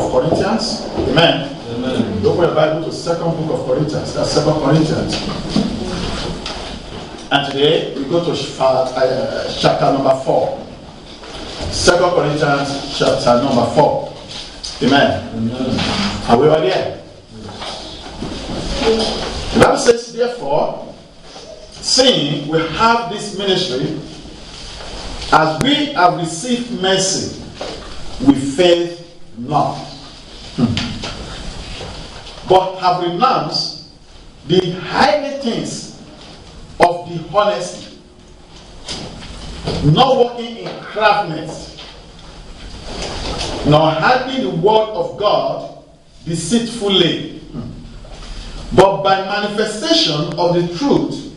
of Corinthians. Amen. Amen. Open the Bible to second book of Corinthians. That's 2 Corinthians. And today we go to chapter number 4. 2 Corinthians chapter number 4. Amen. Amen. Are we all there? The Bible says, therefore, seeing we have this ministry, as we have received mercy, we faith not, but have renounced the hiding things of the honesty, not walking in craftiness, nor hiding the word of God deceitfully, but by manifestation of the truth,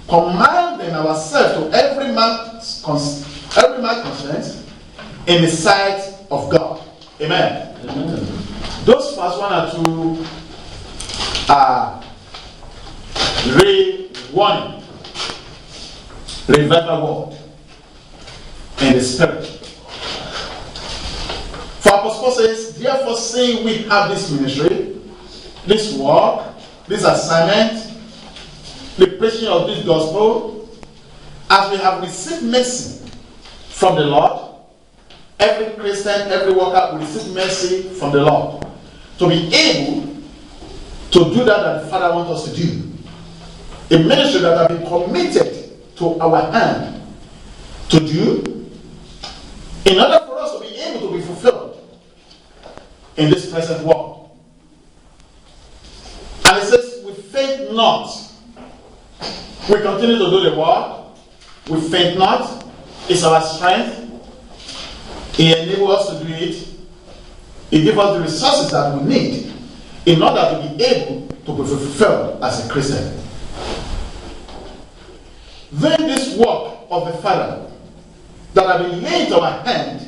commanding ourselves to every man's conscience in the sight of God. Amen. Amen. Those first 1 or 2 are warning, revival word in the spirit. For Apostle says, therefore, seeing we have this ministry, this work, this assignment, the preaching of this gospel, as we have received mercy from the Lord, every Christian, every worker will receive mercy from the Lord to be able to do that the Father wants us to do. A ministry that has been committed to our hand to do, in order for us to be able to be fulfilled in this present world. And it says, we faint not. We continue to do the work. We faint not. It's our strength. He enables us to do it. He gives us the resources that we need in order to be able to be fulfilled as a Christian. Then this work of the Father that have been laid to our hand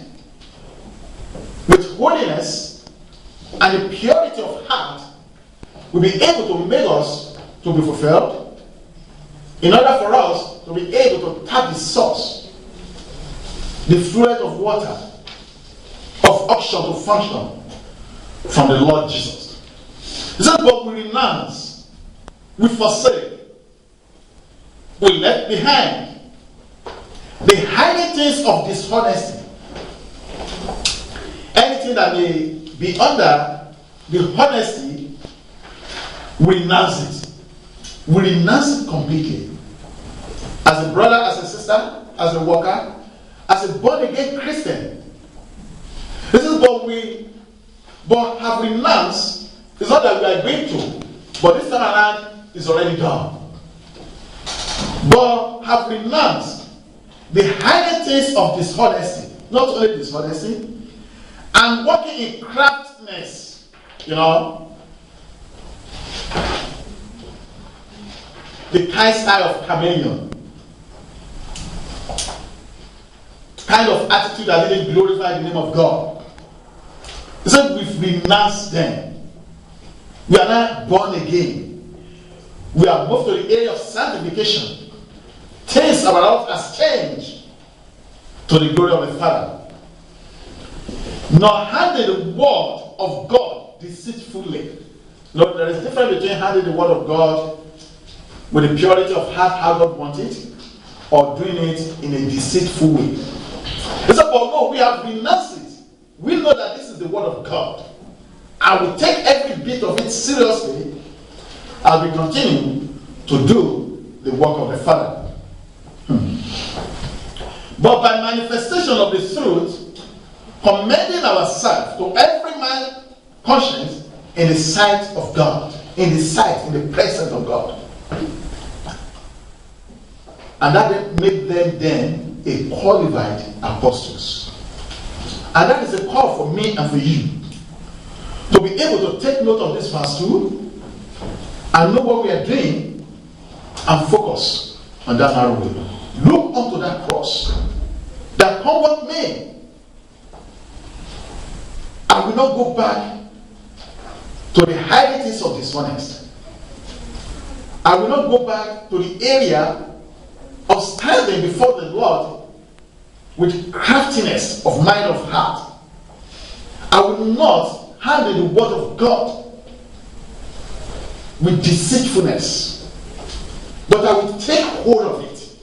with holiness and the purity of heart will be able to make us to be fulfilled in order for us to be able to tap the source, the fluid of water, of oxygen to function from the Lord Jesus. He said, but we renounce, we forsake, we left behind the hiding things of dishonesty. Anything that may be under the honesty, we renounce it. We renounce it completely. As a brother, as a sister, as a worker, as a born-again Christian. This is what we have renounced. It's not that we are going to, but this time around is already done. But have renounced the hiding things of dishonesty, not only dishonesty, and walking in craftiness, the kind style of chameleon, kind of attitude that didn't glorify the name of God. He said we've renounced them. We are now born again. We are moved to the area of sanctification. Things about us has changed to the glory of the Father. Nor handle the word of God deceitfully. Look, there is a difference between handling the word of God with the purity of heart, how God wants it, or doing it in a deceitful way. He said, but no, we have renounced it. We know that this is the word of God. And we take every bit of it seriously as we continue to do the work of the Father. But by manifestation of the truth, commending ourselves to every man's conscience in the sight of God, in the presence of God. And that made them then a qualified apostles. And that is a call for me and for you to be able to take note of this verse 2 and know what we are doing and focus on that narrow way. Look unto that cross that come what may. I will not go back to the hidings of dishonest. I will not go back to the area of standing before the Lord with craftiness of mind of heart. I will not handle the word of God with deceitfulness, but I will take hold of it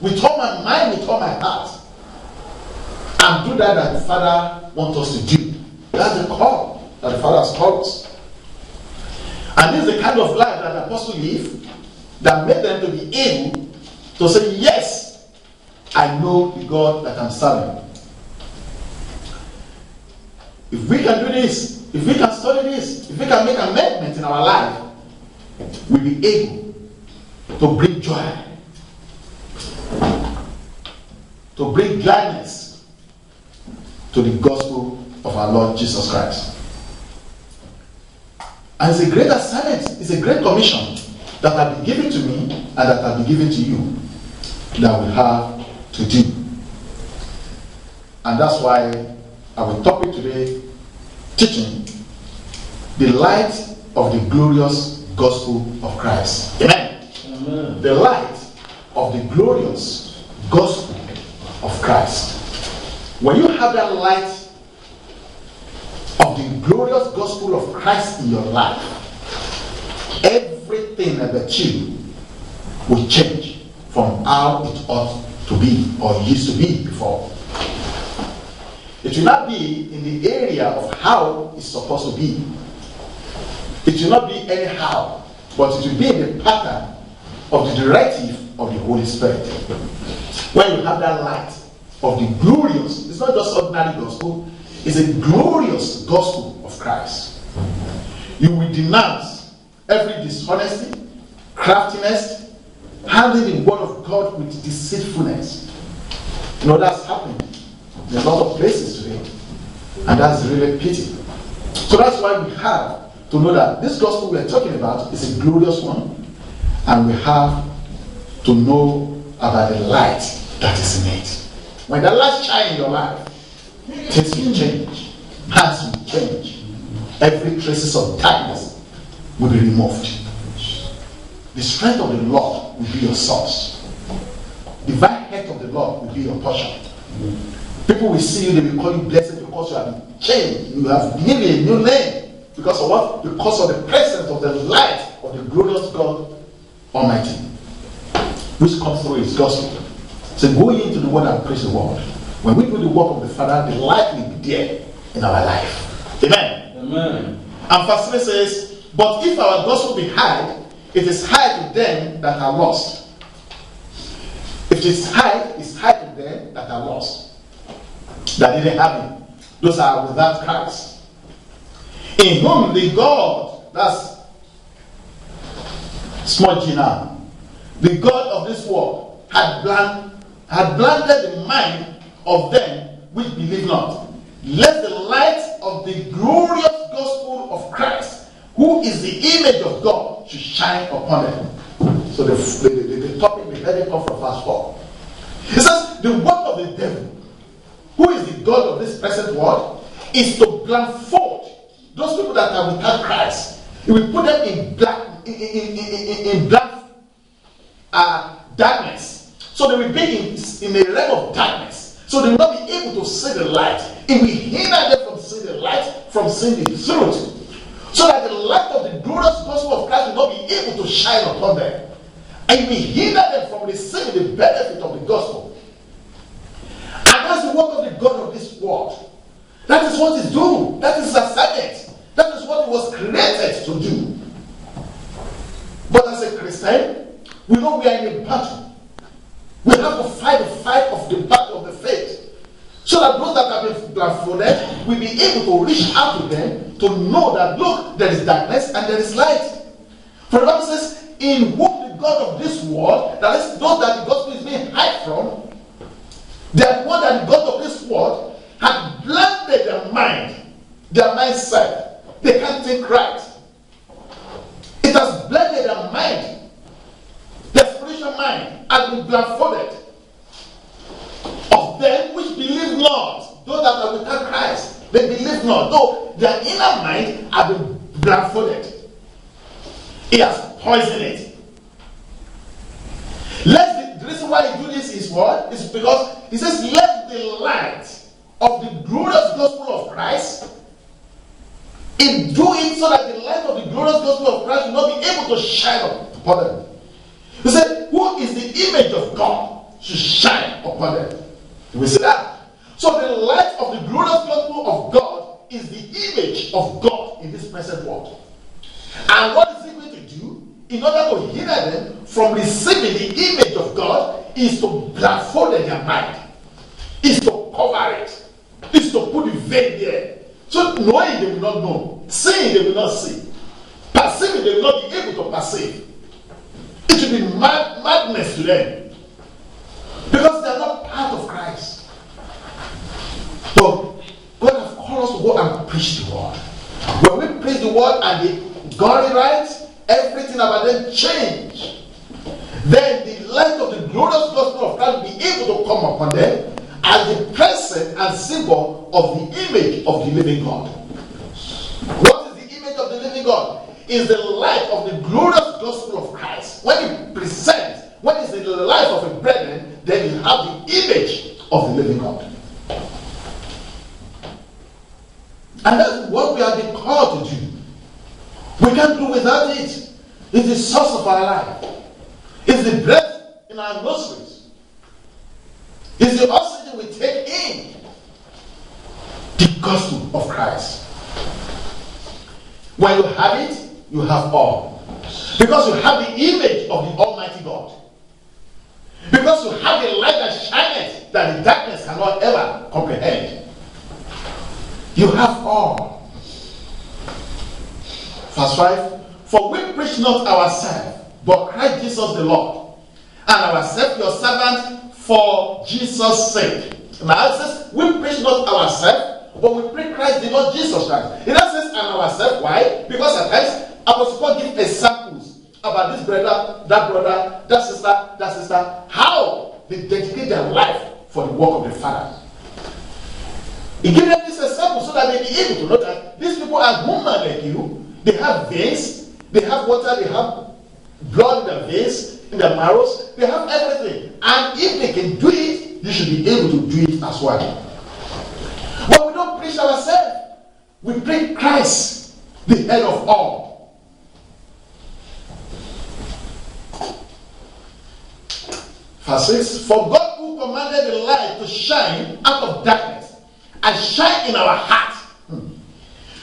with all my mind, with all my heart, and do that the Father wants us to do. That's the call that the Father has called us. And this is the kind of life that the apostles live that made them to be able to say, yes, I know the God that I'm serving. If we can do this, if we can study this, if we can make amendments in our life, we'll be able to bring joy, to bring gladness to the gospel of our Lord Jesus Christ. And it's a great assignment, it's a great commission that has been given to me and that has been given to you that we have to do. And that's why our topic today, teaching the light of the glorious gospel of Christ. Amen. Amen. The light of the glorious gospel of Christ. When you have that light of the glorious gospel of Christ in your life, everything about you will change from how it ought to be or used to be before. It will not be in the area of how it's supposed to be. It will not be anyhow, but it will be in the pattern of the directive of the Holy Spirit. When you have that light of the glorious, it's not just ordinary gospel, it's a glorious gospel of Christ. You will denounce every dishonesty, craftiness, handling the word of God with deceitfulness. You know, that's happening in a lot of places today, and that's really pity. So that's why we have to know that this gospel we are talking about is a glorious one, and we have to know about the light that is in it. When the light shines in your life, things will change, hearts will change, every traces of darkness will be removed. The strength of the Lord will be your source. Divine health of the Lord will be your portion. People will see you, they will call you blessed because you have changed. You have given a new name. Because of what? Because of the presence of the light of the glorious God Almighty, which comes through His gospel. So go into the word and preach the word. When we do the work of the Father, the light will be there in our life. Amen. Amen. And verse 3 says, but if our gospel be hid, it is hid to them that are lost. If it is hid, it's hid to them that are lost, that didn't have Him. Those are without Christ. In whom the God, that's small g now, the God of this world had blinded the mind of them which believe not, lest the light of the glorious gospel of Christ, who is the image of God, should shine upon them. So the topic we heard it come from verse 4. It says, the work of the devil, who is the God of this present world, is to blindfold those people that are without Christ. He will put them in black darkness. So they will be in a realm of darkness. So they will not be able to see the light. It will hinder them from seeing the light, from seeing the truth. So that the light of the glorious gospel of Christ will not be able to shine upon them. And it will hinder them from receiving the benefit of the gospel. And that's the work of the God of this world. That is what He's doing. That is His assignment. That is what He was created to do. But as a Christian, we know we are in a battle. We have to fight the fight of the battle of the faith. So that those that have been blindfolded will be able to reach out to them to know that, look, there is darkness and there is light. For the Bible says, in whom the God of this world, that is those that the gospel is being hid from, that one that the God of this world had blinded their mindset. They can't think right. It has blinded their mind. Their spiritual mind has been blindfolded. Of them which believe not, those that are without Christ, they believe not, though their inner mind has been blindfolded. He has poisoned it. The reason why He do this is what? Is because He says, let the light of the glorious gospel of Christ In doing so that the light of the glorious gospel of Christ will not be able to shine upon them. He said, who is the image of God should shine upon them. We see that. So the light of the glorious gospel of God is the image of God in this present world. And what is he going to do in order to hinder them from receiving the image of God is to blindfold their mind, is to cover it, is to put the veil there. So knowing they will not know, seeing they will not see, perceiving they will not be able to perceive. It will be madness to them because they are not part of Christ. But God has called us to go and preach the word. When we preach the word and they got it right, everything about them change. Then the light of the glorious gospel of Christ will be able to come upon them as the present and symbol of the image of the living God. What is the image of the living God? Is the light of the glorious gospel of Christ. When it presents, when it's in the life of a brethren, then you have the image of the living God. And that's what we have been called to do. We can't do without it. It's the source of our life. It's the breath in our nostrils. It's the oxygen we take in. The gospel of Christ. When you have it, you have all. Because you have the image of the Almighty God. Because you have the light that shineth that the darkness cannot ever comprehend. You have all. Verse 5. For we preach not ourselves, but Christ Jesus the Lord, and ourselves your servant for Jesus' sake. Now it says, we preach not ourselves, but we preach Christ the Lord Jesus Christ. It doesn't say and ourselves. Why? Because at times Apostle Paul gives examples about this brother, that sister, how they dedicate their life for the work of the Father. He gives them this example so that they be able to know that these people are human like you. They have veins, they have water, they have blood in their veins, in their marrows, they have everything. And if they can do it, you should be able to do it as well. But we don't preach ourselves. We preach Christ, the head of all. Verse 6, for God who commanded the light to shine out of darkness and shine in our hearts,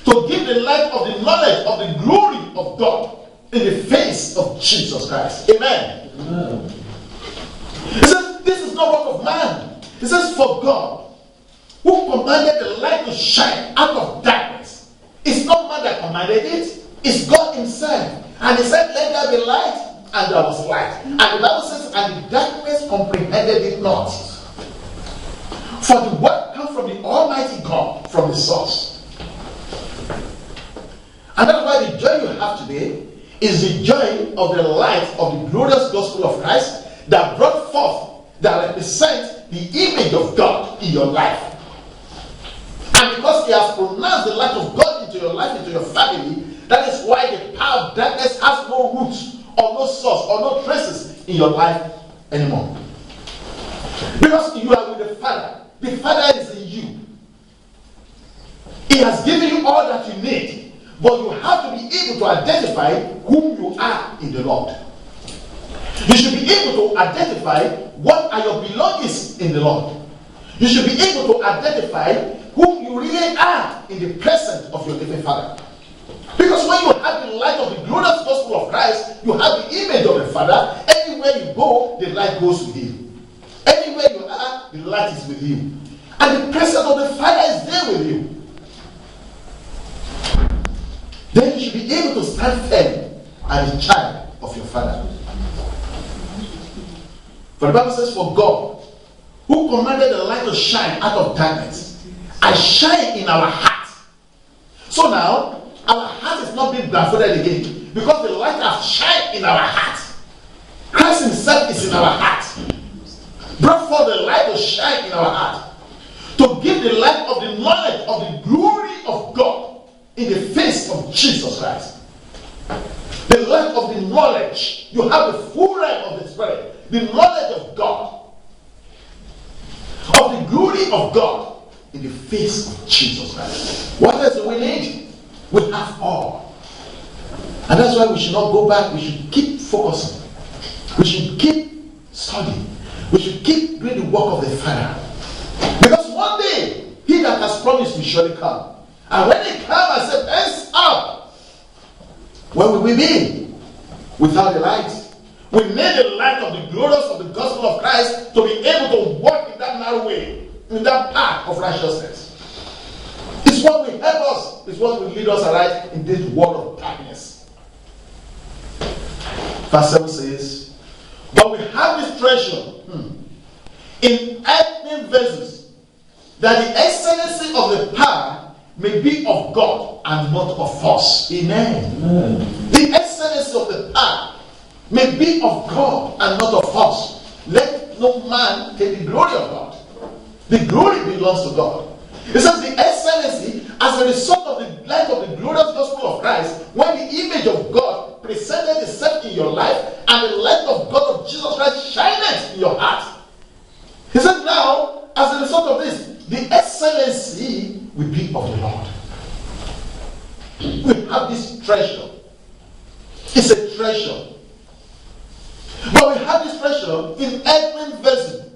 to give the light of the knowledge of the glory of God in the face of Jesus Christ. Amen. Amen. It says, this is not work of man. It says, for God, who commanded the light to shine out of darkness. It's not man that commanded it. It's God himself. And he said, let there be light. And there was light. And the Bible says, and the darkness comprehended it not. For the word comes from the Almighty God, from the source. And that's why the joy you have today is the joy of the light of the glorious gospel of Christ that brought forth, that represents the image of God in your life. And because he has pronounced the light of God into your life, into your family, that is why the power of darkness has no roots or no source or no traces in your life anymore. Because you are with the Father. The Father is in you. He has given you all that you need. But you have to be able to identify whom you are in the Lord. You should be able to identify what are your belongings in the Lord. You should be able to identify whom you really are in the presence of your living Father. Because when you have the light of the glorious gospel of Christ, you have the image of the Father. Anywhere you go, the light goes with you. Anywhere you are, the light is with you. And the presence of the Father is there with you. Then you should be able to stand firm as a child of your Father. For the Bible says, for God, who commanded the light to shine out of darkness, and shine in our heart. So now, our heart is not being blindfolded again, because the light has shined in our heart. Christ himself is in our heart. Brought forth the light to shine in our heart, to give the light of the knowledge of the glory of God in the face of Jesus Christ. The light of the knowledge. You have the full light of the Spirit. The knowledge of God. Of the glory of God in the face of Jesus Christ. What else do we need? We have all. And that's why we should not go back. We should keep focusing. We should keep studying. We should keep doing the work of the Father. Because one day, He that has promised will surely come. And when He comes and says, hands up, where will we be? Without the light. We need the light of the glorious of the gospel of Christ to be able to walk in that narrow way, in that path of righteousness. It's what will help us. It's what will lead us aright in this world of darkness. Verse 7 says, but we have this treasure in earthen vessels, that the excellency of the power may be of God and not of us. Amen. The excellency of the power may be of God and not of us. Let no man take the glory of God. The glory belongs to God. It says the excellency as a result of the light of the glorious gospel of Christ, when the image of God presented itself in your life and the light of God of Jesus Christ shineth in your heart. He said now, as a result of this, the excellency will be of the Lord. We have this treasure. It's a treasure. But we have this treasure in earthen vessels.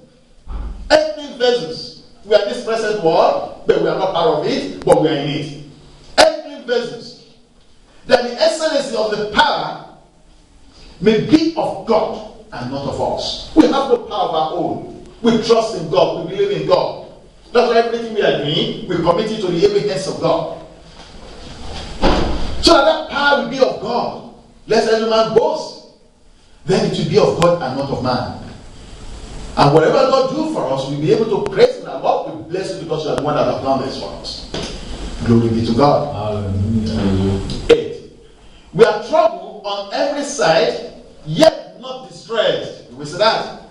Earthen vessels. We are in this present world, but we are not part of it, but we are in it. Earthly vessels. That the excellency of the power may be of God and not of us. We have no power of our own. We trust in God. We believe in God. That's why everything we are doing, we commit it to the able hands of God. So that power will be of God. Lest every man boast. Then it will be of God and not of man. And whatever God do for us, we'll be able to praise Him and Lord, we bless you because you are the one that has done this for us. Glory be to God. Hallelujah. 8. We are troubled on every side, yet not distressed. We say that.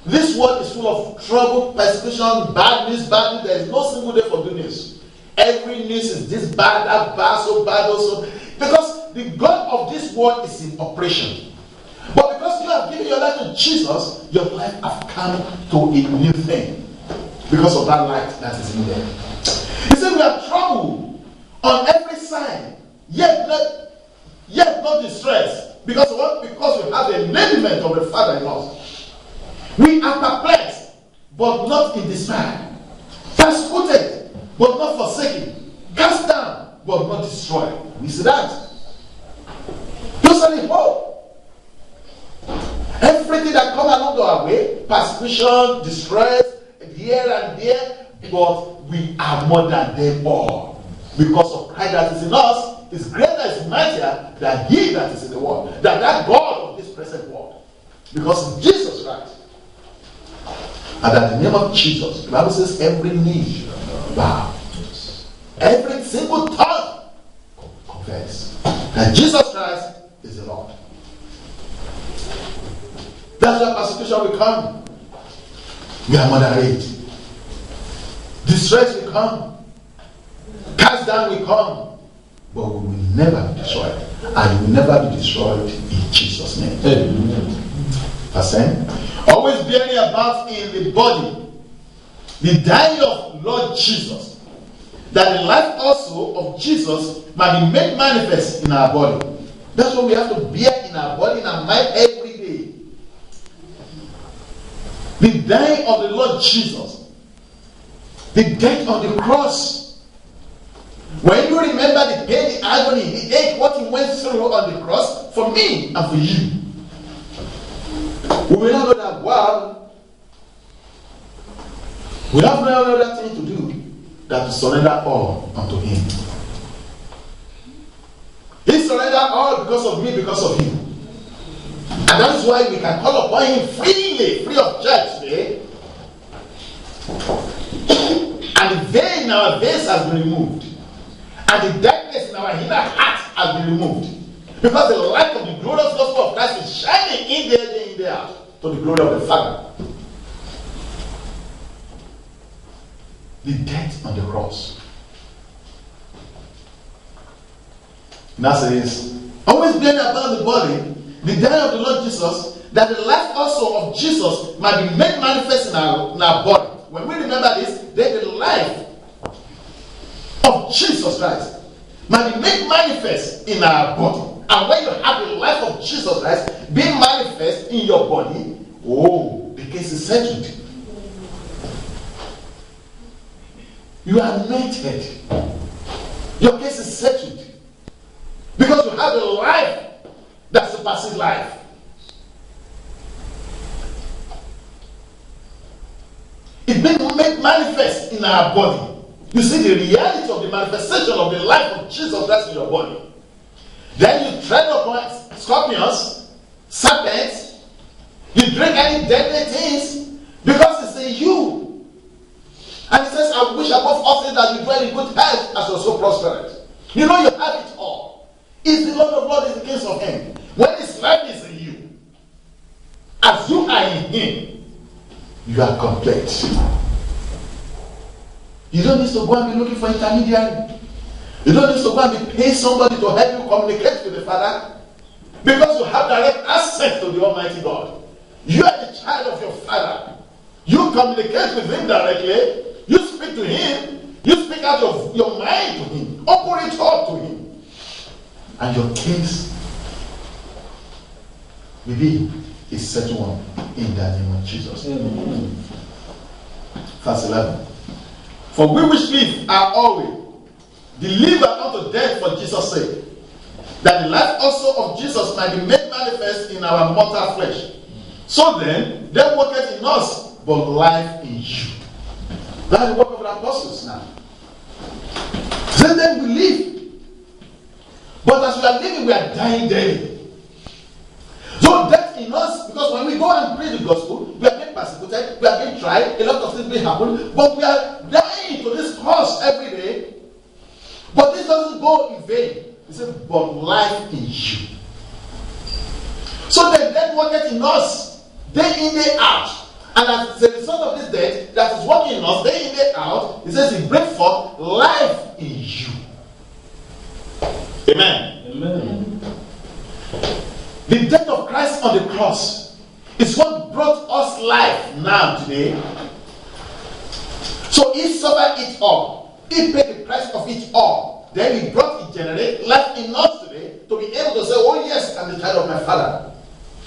This world is full of trouble, persecution, bad news, bad news. There is no single day for good news. Every news is this bad, that bad, so bad, also. Because the God of this world is in operation. But because you have given your life to Jesus, your life has come to a new thing. Because of that light that is in there. He said we are troubled on every side, yet not distressed. Because what? Because we have the enablement of the Father in us. We are perplexed, but not in despair. Persecuted, but not forsaken. Cast down, but not destroyed. You see that? Those are the hope. Everything that comes along our way, persecution, distress, here and there, but we are more than them all. Because of Christ that is in us, is greater, is mightier than He that is in the world, than that God of this present world. Because of Jesus Christ. And at the name of Jesus, the Bible says every knee bow. Every single tongue confess that Jesus Christ is the Lord. That's why persecution will come. We are moderate. Distress will come. Cast down will come. But we will never be destroyed. And we will never be destroyed in Jesus' name. Amen. Verse 10. Always bearing about in the body the dying of Lord Jesus, that the life also of Jesus might be made manifest in our body. That's what we have to bear in our body, in our mind every day. The dying of the Lord Jesus, the death on the cross. When you remember the pain, the agony, the ache, what He went through on the cross for me and for you, we will not know that, wow, we have no other thing to do than to surrender all unto Him. He surrendered all because of me, because of you. And that is why we can call upon Him freely, free of charge today. And the veil in our face has been removed. And the darkness in our inner heart has been removed. Because the light of the glorious gospel of Christ is shining in there, day in, day out, to the glory of the Father. The death on the cross. Now says, always bearing about the body the dying of the Lord Jesus, that the life also of Jesus might be made manifest in our body. When we remember this, then the life of Jesus Christ, might be made manifest in our body. And when you have the life of Jesus Christ being manifest in your body, oh, the case is settled. You are anointed. Your case is settled. Because you have a life that surpasses life. It's been made manifest in our body. You see the reality of the manifestation of the life of Jesus Christ in your body. Then you tread upon scorpions, serpents, you drink any deadly things because it's in you. And he says, I wish above all things that you dwell in good health as your soul prospereth. You know you have it all. It's the Lord of Lords, is the King of Kings. When his life is in you, as you are in him, you are complete. You don't need to go and be looking for intermediary. You don't need to go and be paying somebody to help you communicate with the Father. Because you have direct access to the Almighty God. You are the child of your Father. You communicate with him directly. You speak to him. You speak out of your mind to him. Open it up to him. And your case will be a settled one in the name of Jesus. Amen. Verse 11. For we which live are always delivered unto death for Jesus' sake, that the life also of Jesus might be made manifest in our mortal flesh. So then, there worketh in us, but life in you. That's the work of the apostles now. Then we live. But as we are living, we are dying daily. So death in us, because when we go and preach the gospel, we are being persecuted, we are being tried, a lot of things may happen, but we are dying to this cause every day. But this doesn't go in vain. He said, but life in you. So the death worketh in us, day in, day out. And as a result of this death that is working in us, day in, day out, he says he brings forth life in you. Amen. Amen. The death of Christ on the cross is what brought us life now today. So he suffered it all. He paid the price of it all. Then he brought it, generate life in us today to be able to say, oh yes, I'm the child of my Father.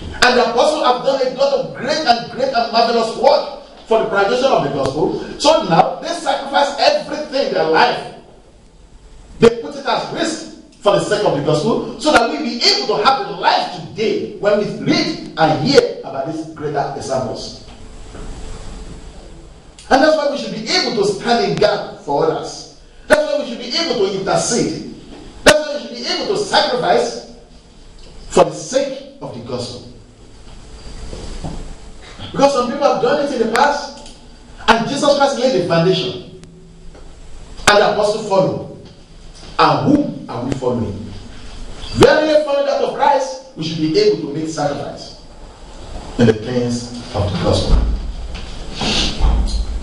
And the apostles have done a lot of great and marvelous work for the propagation of the gospel. So now they sacrifice everything in their life. They put it as risk for the sake of the gospel, so that we be able to have the life today when we read and hear about these greater examples. And that's why we should be able to stand in gap for others. That's why we should be able to intercede. That's why we should be able to sacrifice for the sake of the gospel. Because some people have done it in the past, and Jesus Christ laid the foundation, and the apostles follow. And whom are we following? Very following that of Christ, we should be able to make sacrifice in the things of the gospel.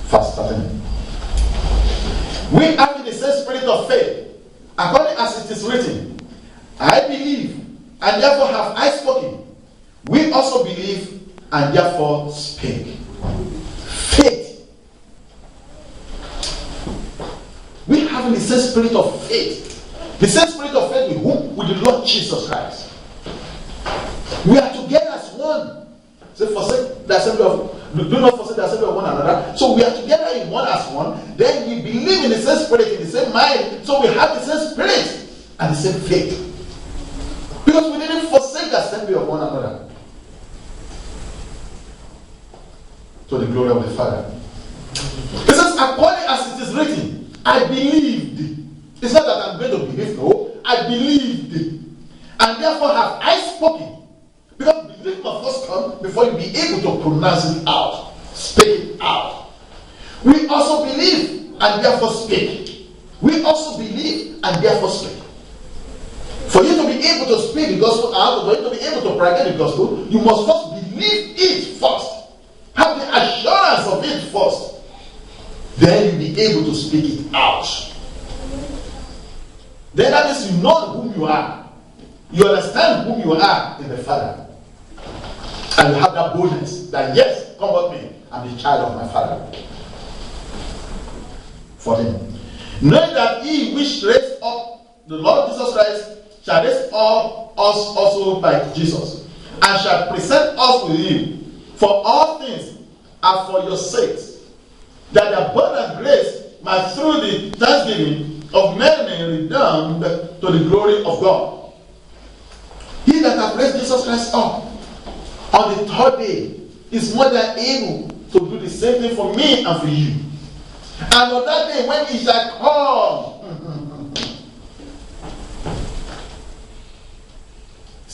Verse 13. We have the same spirit of faith, according as it is written, I believe, and therefore have I spoken. We also believe, and therefore speak. Faith. We have the same spirit of faith. The same spirit of faith with whom? With the Lord Jesus Christ. We are together as one. Say, forsake the assembly of, do not forsake the assembly of one another. So we are together in one as one. Then we believe in the same spirit, in the same mind. So we have the same spirit and the same faith. Because we didn't forsake the assembly of one another. To the glory of the Father. It says, according as it is written, I believed. It's not that I'm going to believe, no. I believed. And therefore have I spoken. Because belief must first come before you be able to pronounce it out. Speak it out. We also believe and therefore speak. We also believe and therefore speak. For you to be able to speak the gospel out, for you to be able to practice the gospel, you must first believe it first. Have the assurance of it first. Then you'll be able to speak it out. Then that means you know whom you are. You understand whom you are in the Father. And you have that boldness that yes, come with me. I'm the child of my Father. 14. Knowing that he which raised up the Lord Jesus Christ shall raise up us also by Jesus, and shall present us with him. For all things are for your sakes, that the abundant grace might through the thanksgiving of many redound to the glory of God. He that hath raised Jesus Christ up on the third day is more than able to do the same thing for me and for you. And on that day when he shall come,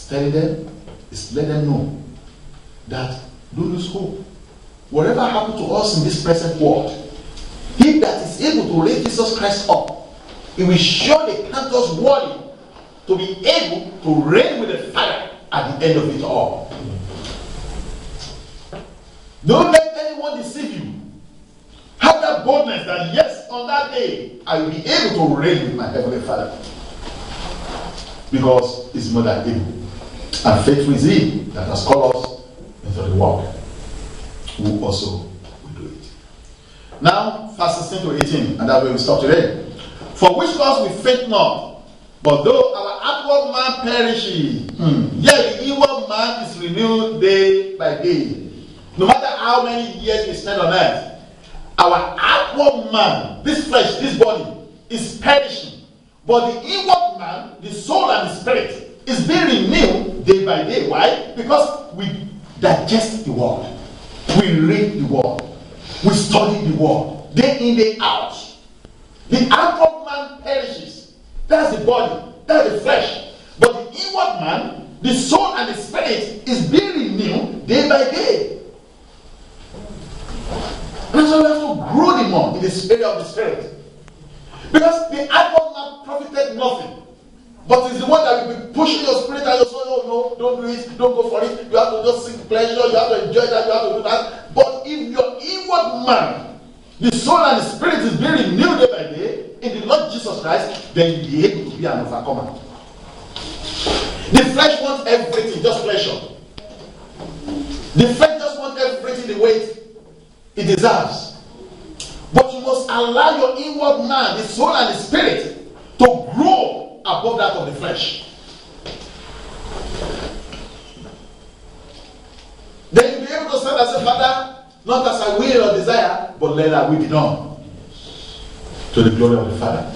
tell them, is let them know that don't lose hope. Whatever happened to us in this present world, he that is able to raise Jesus Christ up, he will surely count us worthy to be able to reign with the Father at the end of it all. Don't let anyone deceive you. Have that boldness that yes, on that day, I will be able to reign with my Heavenly Father. Because he's more than able. And faithful is he that has called us into the work, who also will do it. Now, verse 16 to 18, and that's where we stop today. For which cause we faint not, but though our outward man perishes, yet the inward man is renewed day by day. No matter how many years we spend on earth, our outward man, this flesh, this body, is perishing. But the inward man, the soul and the spirit, is being renewed day by day. Why? Because we digest the word. We read the word. We study the word. Day in, day out. The outward man perishes. That's the body. That's the flesh. But the inward man, the soul and the spirit, is being renewed day by day. That's why we have to grow the more in the spirit of the spirit. Because the outward man profited nothing. But it's the one that will be pushing your spirit and your soul. Oh no, don't do it, don't go for it. You have to just seek pleasure, you have to enjoy that, you have to do that. But if your inward man, the soul and the spirit is being renewed day by day in the Lord Jesus Christ, then you'll be able to be an overcomer. The flesh wants everything, just pleasure. The flesh just wants everything the way it deserves. But you must allow your inward man, the soul and the spirit, to grow above that of the flesh. Then you'll be able to stand and say, Father, not as I will or desire, but let thy will be done. To the glory of the Father.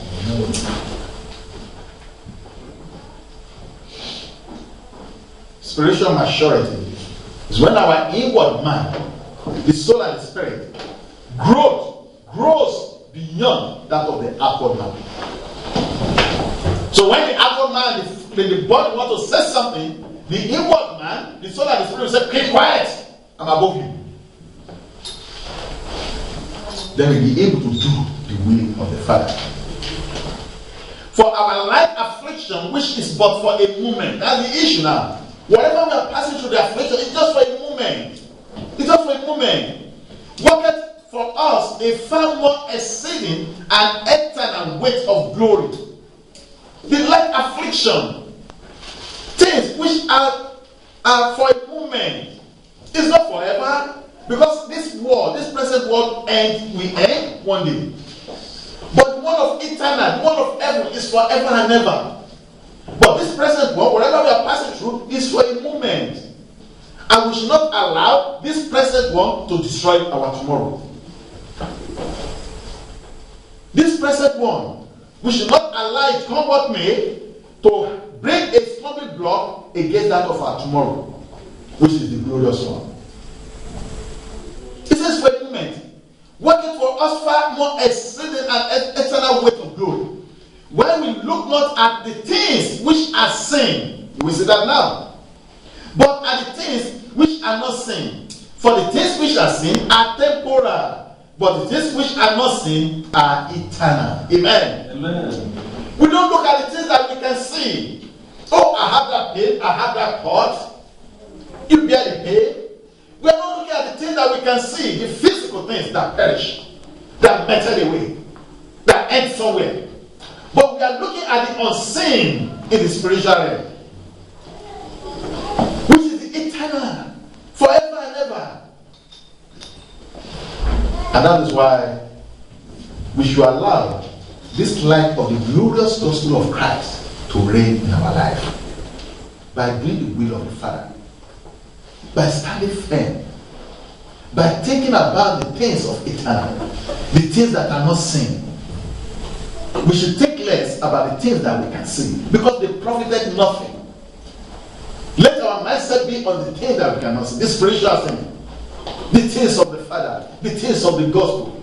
Spiritual maturity is when our inward man, the soul and the spirit, grows beyond that of the outward man. So when the outward man, the body wants to say something, the inward man, the soul and the spirit will say, keep quiet, I'm above you. Then we'll be able to do the will of the Father. For our light affliction, which is but for a moment, that's the issue now. Whatever we are passing through the affliction, it's just for a moment. It's just for a moment. Worketh for us a far more exceeding and eternal weight of glory. The light affliction, things which are for a moment, is not forever, because this world, this present world, we end one day. But the one of eternal, the one of heaven, is forever and ever. But this present world, whatever we are passing through, is for a moment. And we should not allow this present one to destroy our tomorrow. This present one, we should not allow it, come what may, to break a stumbling block against that of our tomorrow, which is the glorious one. It says for a moment, working for us far more exceeding and eternal weight of glory. When we look not at the things which are seen, we see that now, but at the things which are not seen. For the things which are seen are temporal, but the things which are not seen are eternal. Amen. Amen. We don't look at the things that we can see. Oh, I have that pain, I have that hurt. You bear the pain. We are not looking at the things that we can see, the physical things that perish, that melt away, that end somewhere. But we are looking at the unseen in the spiritual realm, which is the eternal, forever and ever. And that is why we should allow this light of the glorious gospel of Christ to reign in our life. By doing the will of the Father. By standing firm. By thinking about the things of eternal. The things that are not seen. We should think less about the things that we can see. Because they profited nothing. Let our mindset be on the things that we cannot see. The spiritual thing. The things of the Father. The things of the gospel.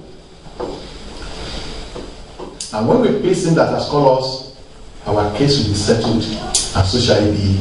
And when we please Him that has called us, our case will be settled, and so shall it be.